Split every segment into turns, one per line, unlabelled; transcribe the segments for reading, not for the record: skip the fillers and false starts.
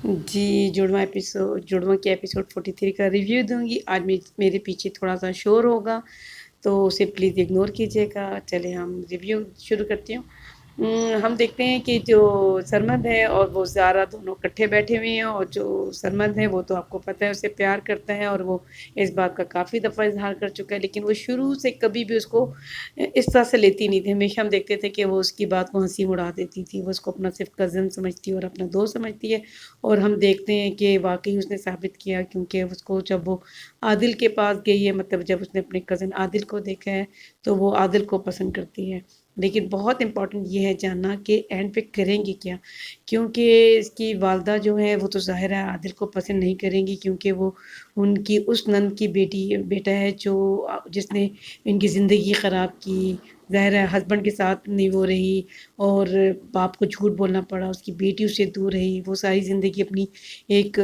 जी, जुड़वा के एपिसोड 43 का रिव्यू दूँगी। आज मेरे पीछे थोड़ा-सा शोर होगा, तो उसे प्लीज़ इग्नोर कीजिएगा। चलिए हम रिव्यू शुरू करती हूँ। हम देखते हैं कि जो सरमद है और वो ज़ारा दोनों इकट्ठे बैठे हुए हैं, और जो सरमद है वो तो आपको पता है उसे प्यार करता है, और वो इस बात का काफ़ी दफ़ा इज़हार कर चुका है, लेकिन वो शुरू से कभी भी उसको इस तरह से लेती नहीं थी। हमेशा हम देखते थे कि वो उसकी बात को हँसी में उड़ा देती थी। वो उसको अपना सिर्फ़ कज़न समझती है और अपना दोस्त समझती है, और हम देखते हैं कि वाक़ई उसने साबित किया, क्योंकि उसको जब वो आदिल के पास गई है, मतलब जब उसने अपने कज़न आदिल को देखा है, तो वो आदिल को पसंद करती है। लेकिन बहुत इम्पोर्टेंट ये है जानना कि एंड पे करेंगी क्या? क्योंकि इसकी वालिदा जो है वो तो ज़ाहिर है आदिल को पसंद नहीं करेंगी, क्योंकि वो उनकी उस नंद की बेटा है जो जिसने इनकी ज़िंदगी ख़राब की। ज़ाहिर है हस्बैंड के साथ नहीं वो रही, और बाप को झूठ बोलना पड़ा, उसकी बेटी उससे दूर रही। वो सारी ज़िंदगी अपनी एक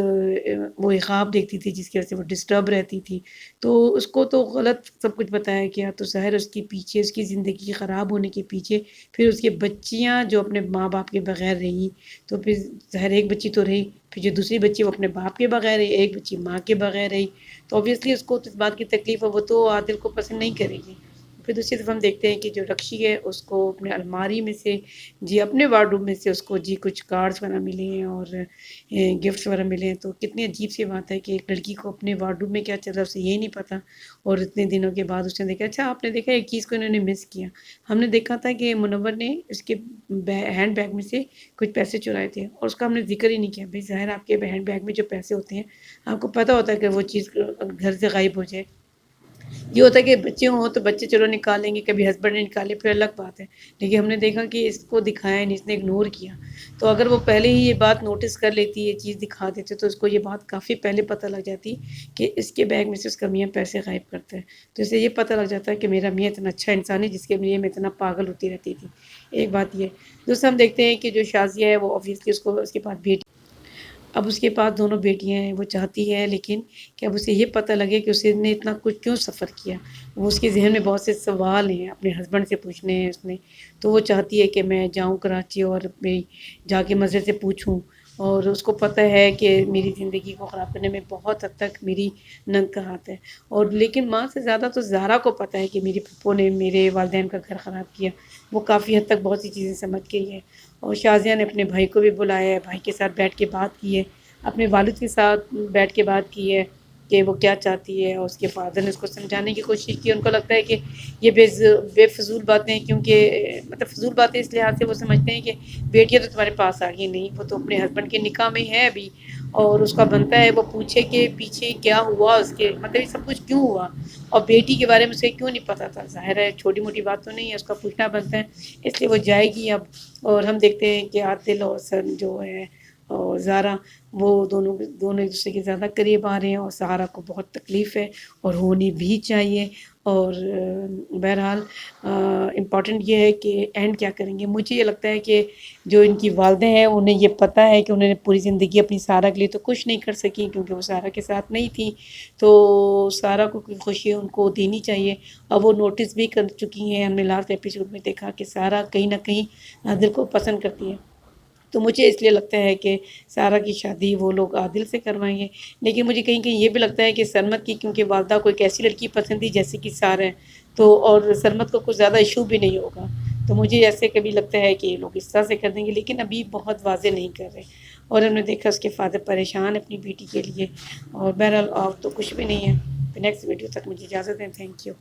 वो एक ख़्वाब देखती थी जिसकी वजह से वो डिस्टर्ब रहती थी। तो उसको तो गलत सब कुछ बताया गया, तो ज़ाहिर उसके पीछे, उसकी ज़िंदगी ख़राब होने के पीछे फिर उसकी बच्चियाँ जो अपने माँ-बाप के बगैर रहीं, तो फिर ज़ाहिर एक बच्ची तो रही, फिर जो दूसरी बच्ची वो अपने बाप के बगैर रही, एक बच्ची माँ के बगैर रही। तो ऑब्वियसली उसको तो इस बात की तकलीफ़ है, वो तो आदिल को पसंद नहीं करेगी। फिर दूसरी तरफ हम देखते हैं कि जो रक्षी है उसको अपने अलमारी में से, जी अपने वार्डरोब में से उसको जी कुछ कार्ड्स वगैरह मिले हैं और गिफ्ट्स वगैरह मिले हैं। तो कितनी अजीब सी बात है कि एक लड़की को अपने वार्डरोब में क्या चल रहा है उसे यही नहीं पता, और इतने दिनों के बाद उसने देखा। अच्छा, आपने देखा एक चीज़ को इन्होंने मिस किया। हमने देखा था कि मुनव्वर ने उसके हैंड बैग में से कुछ पैसे चुराए थे, और उसका हमने जिक्र ही नहीं किया। भाई ज़ाहिर आपके हैंड बैग में जो पैसे होते हैं, आपको पता होता है कि वो चीज़ घर से गायब हो जाए। ये होता है कि बच्चे हों तो बच्चे चलो निकालेंगे, कभी हस्बैंड ने निकाले फिर अलग बात है। लेकिन हमने देखा कि इसको दिखाया नहीं, इसने इग्नोर किया। तो अगर वो पहले ही ये बात नोटिस कर लेती, ये चीज़ दिखा देते, तो उसको ये बात काफ़ी पहले पता लग जाती कि इसके बैग में से उसका मियाँ पैसे गायब करता है। तो इससे ये पता लग जाता है कि मेरा मियाँ इतना अच्छा इंसान है जिसके लिए मैं इतना पागल होती रहती थी। एक बात ये। दूसरा हम देखते हैं कि जो शाज़िया है वो ऑब्वियसली उसको उसके पास बेटी, अब उसके पास दोनों बेटियाँ हैं, वो चाहती है लेकिन कि अब उसे ये पता लगे कि उसने इतना कुछ क्यों सफ़र किया। वो उसके ज़हन में बहुत से सवाल हैं, अपने हस्बैंड से पूछने हैं उसने। तो वो चाहती है कि मैं जाऊँ कराची और मैं जाके मज़े से पूछूँ, और उसको पता है कि मेरी ज़िंदगी को ख़राब करने में बहुत हद तक मेरी नंद का हाथ है। और लेकिन माँ से ज़्यादा तो ज़ारा को पता है कि मेरी फूफो ने मेरे वालिदैन का घर ख़राब किया। वो काफ़ी हद तक बहुत सी चीज़ें समझ गई है। और शाज़िया ने अपने भाई को भी बुलाया है, भाई के साथ बैठ के बात की है, अपने वालिद के साथ बैठ के बात की है कि वो क्या चाहती है, और उसके फ़ादर ने उसको समझाने की कोशिश की। उनको लगता है कि ये बेफ़िज़ूल बातें हैं, क्योंकि मतलब फ़िज़ूल बातें इस लिहाज़ से वो समझते हैं कि बेटियाँ तो तुम्हारे पास आ गई, नहीं वो तो अपने हस्बैंड के निकाह में है अभी, और उसका बनता है वो पूछे कि पीछे क्या हुआ उसके, मतलब ये सब कुछ क्यों हुआ, और बेटी के बारे में उसे क्यों नहीं पता था। ज़ाहिर है छोटी-मोटी बात तो नहीं है, उसका पूछना बनता है, इसलिए वो जाएगी अब। और हम देखते हैं कि आतिल और सन जो है और ज़ारा, वो दोनों दोनों एक दूसरे के ज़्यादा करीब आ रहे हैं, और सहारा को बहुत तकलीफ़ है और होनी भी चाहिए। और बहरहाल इम्पॉर्टेंट ये है कि एंड क्या करेंगे। मुझे ये लगता है कि जो इनकी वालिदें हैं उन्हें ये पता है कि उन्होंने पूरी ज़िंदगी अपनी सारा के लिए तो कुछ नहीं कर सकी, क्योंकि वो सारा के साथ नहीं थी। तो सारा को कोई खुशी उनको देनी चाहिए। अब वो नोटिस भी कर चुकी हैं, हमने लास्ट एपिसोड में देखा कि सारा कहीं न कहीं आदिल को पसंद करती है। तो मुझे इसलिए लगता है कि सारा की शादी वो लोग आदिल से करवाएँगे। लेकिन मुझे कहीं-कहीं ये भी लगता है कि सरमद की, क्योंकि वालिदा को एक ऐसी लड़की पसंद थी जैसे कि सारा है, तो और सरमद को कुछ ज़्यादा इश्यू भी नहीं होगा। तो मुझे ऐसे कभी लगता है कि ये लोग इस तरह से कर देंगे, लेकिन अभी बहुत वाज़ेह नहीं कर रहे। और हमने देखा उसके फ़ादर परेशान है अपनी बेटी के लिए, और बहरहाल और तो कुछ भी नहीं है। तो नेक्स्ट वीडियो तक मुझे इजाज़त दें। Thank you.